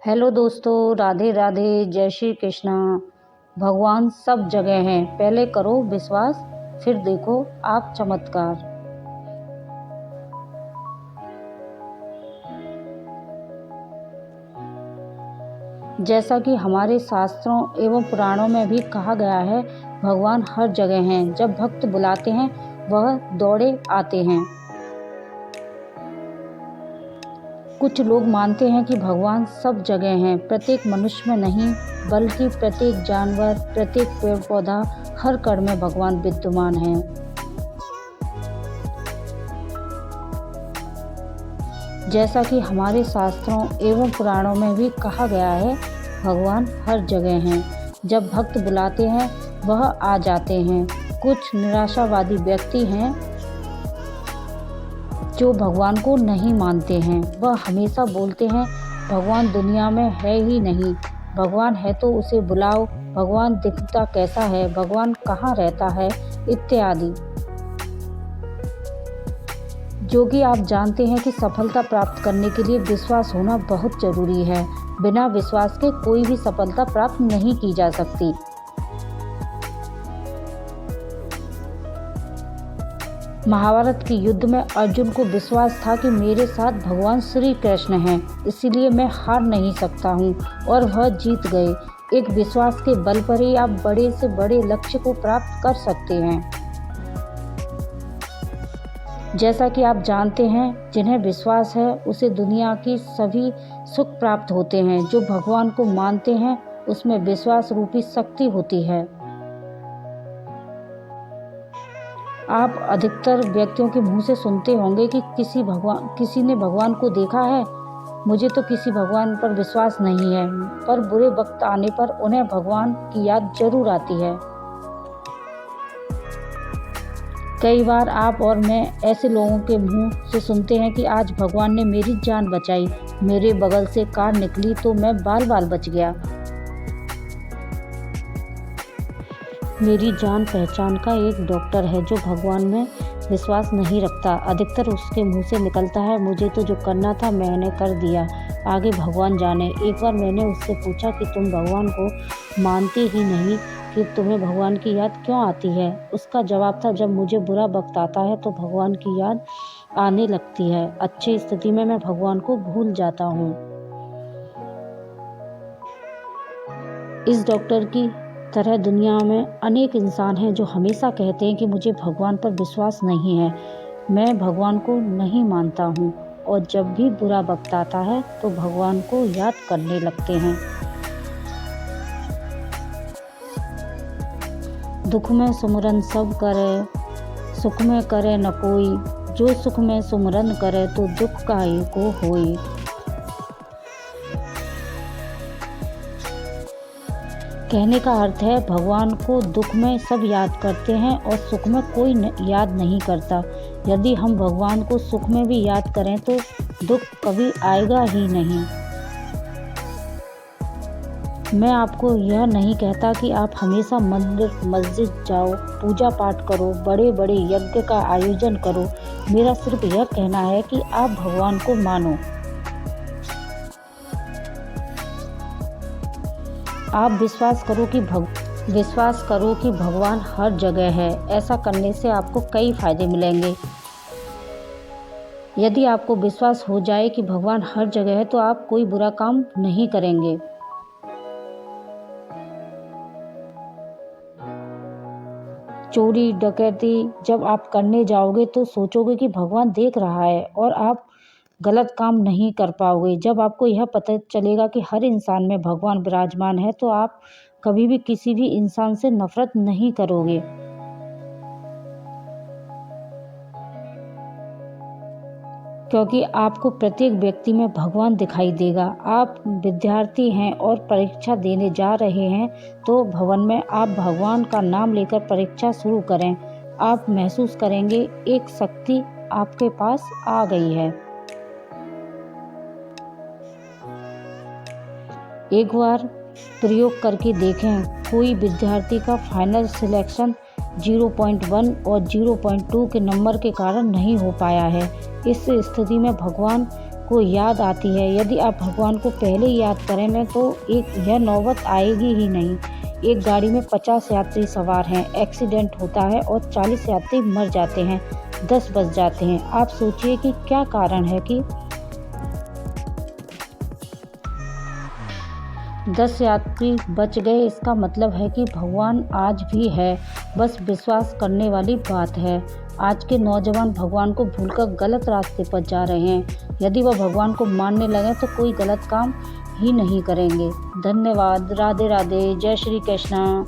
Hello दोस्तों, राधे राधे, जय श्री कृष्णा। भगवान सब जगह हैं, पहले करो विश्वास, फिर देखो आप चमत्कार। जैसा कि हमारे शास्त्रों एवं पुराणों में भी कहा गया है, भगवान हर जगह हैं। जब भक्त बुलाते हैं वह दौड़े आते हैं। कुछ लोग मानते हैं कि भगवान सब जगह हैं, प्रत्येक मनुष्य में नहीं बल्कि प्रत्येक जानवर, प्रत्येक पेड़ पौधा, हर कण में भगवान विद्यमान हैं। जैसा कि हमारे शास्त्रों एवं पुराणों में भी कहा गया है, भगवान हर जगह हैं। जब भक्त बुलाते हैं वह आ जाते हैं। कुछ निराशावादी व्यक्ति हैं जो भगवान को नहीं मानते हैं। वह हमेशा बोलते हैं भगवान दुनिया में है ही नहीं, भगवान है तो उसे बुलाओ, भगवान दिखता कैसा है, भगवान कहाँ रहता है, इत्यादि। जो कि आप जानते हैं कि सफलता प्राप्त करने के लिए विश्वास होना बहुत जरूरी है। बिना विश्वास के कोई भी सफलता प्राप्त नहीं की जा सकती। महाभारत के युद्ध में अर्जुन को विश्वास था कि मेरे साथ भगवान श्री कृष्ण हैं, इसीलिए मैं हार नहीं सकता हूँ, और वह जीत गए। एक विश्वास के बल पर ही आप बड़े से बड़े लक्ष्य को प्राप्त कर सकते हैं। जैसा कि आप जानते हैं, जिन्हें विश्वास है उसे दुनिया की सभी सुख प्राप्त होते हैं। जो भगवान को मानते हैं उसमें विश्वास रूपी शक्ति होती है। आप अधिकतर व्यक्तियों के मुंह से सुनते होंगे कि किसी ने भगवान को देखा है। मुझे तो किसी भगवान पर विश्वास नहीं है, पर बुरे वक्त आने पर उन्हें भगवान की याद जरूर आती है। कई बार आप और मैं ऐसे लोगों के मुंह से सुनते हैं कि आज भगवान ने मेरी जान बचाई, मेरे बगल से कार निकली तो मैं बाल बाल बच गया। मेरी जान पहचान का एक डॉक्टर है जो भगवान में विश्वास नहीं रखता। अधिकतर उसके मुंह से निकलता है मुझे तो जो करना था मैंने कर दिया, आगे भगवान जाने। एक बार मैंने उससे पूछा कि तुम भगवान को मानते ही नहीं, कि तुम्हें भगवान की याद क्यों आती है? उसका जवाब था जब मुझे बुरा वक्त आता है तो भगवान की याद आने लगती है, अच्छी स्थिति में मैं भगवान को भूल जाता हूँ। इस डॉक्टर की तरह दुनिया में अनेक इंसान हैं जो हमेशा कहते हैं कि मुझे भगवान पर विश्वास नहीं है, मैं भगवान को नहीं मानता हूँ, और जब भी बुरा वक्त आता है तो भगवान को याद करने लगते हैं। दुख में सुमरन सब करे, सुख में करे न कोई, जो सुख में सुमरन करे तो दुख काहे को होई। कहने का अर्थ है भगवान को दुख में सब याद करते हैं और सुख में कोई याद नहीं करता। यदि हम भगवान को सुख में भी याद करें तो दुख कभी आएगा ही नहीं। मैं आपको यह नहीं कहता कि आप हमेशा मंदिर मस्जिद जाओ, पूजा पाठ करो, बड़े बड़े यज्ञ का आयोजन करो। मेरा सिर्फ यह कहना है कि आप भगवान को मानो। आप विश्वास करो कि भगवान हर जगह है। ऐसा करने से आपको कई फायदे मिलेंगे। यदि आपको विश्वास हो जाए कि भगवान हर जगह है तो आप कोई बुरा काम नहीं करेंगे। चोरी डकैती जब आप करने जाओगे तो सोचोगे कि भगवान देख रहा है और आप गलत काम नहीं कर पाओगे। जब आपको यह पता चलेगा कि हर इंसान में भगवान विराजमान है तो आप कभी भी किसी भी इंसान से नफरत नहीं करोगे। क्योंकि आपको प्रत्येक व्यक्ति में भगवान दिखाई देगा। आप विद्यार्थी हैं और परीक्षा देने जा रहे हैं तो भवन में आप भगवान का नाम लेकर परीक्षा शुरू करें। आप महसूस करेंगे एक शक्ति आपके पास आ गई है। एक बार प्रयोग करके देखें। कोई विद्यार्थी का फाइनल सिलेक्शन 0.1 और 0.2 के नंबर के कारण नहीं हो पाया है। इस स्थिति में भगवान को याद आती है। यदि आप भगवान को पहले याद करें लें तो यह नौबत आएगी ही नहीं। एक गाड़ी में 50 यात्री सवार हैं, एक्सीडेंट होता है और 40 यात्री मर जाते हैं, 10 बच जाते हैं। आप सोचिए कि क्या कारण है कि 10 यात्री बच गए। इसका मतलब है कि भगवान आज भी है, बस विश्वास करने वाली बात है। आज के नौजवान भगवान को भूलकर गलत रास्ते पर जा रहे हैं। यदि वह भगवान को मानने लगे तो कोई गलत काम ही नहीं करेंगे। धन्यवाद। राधे राधे। जय श्री कृष्णा।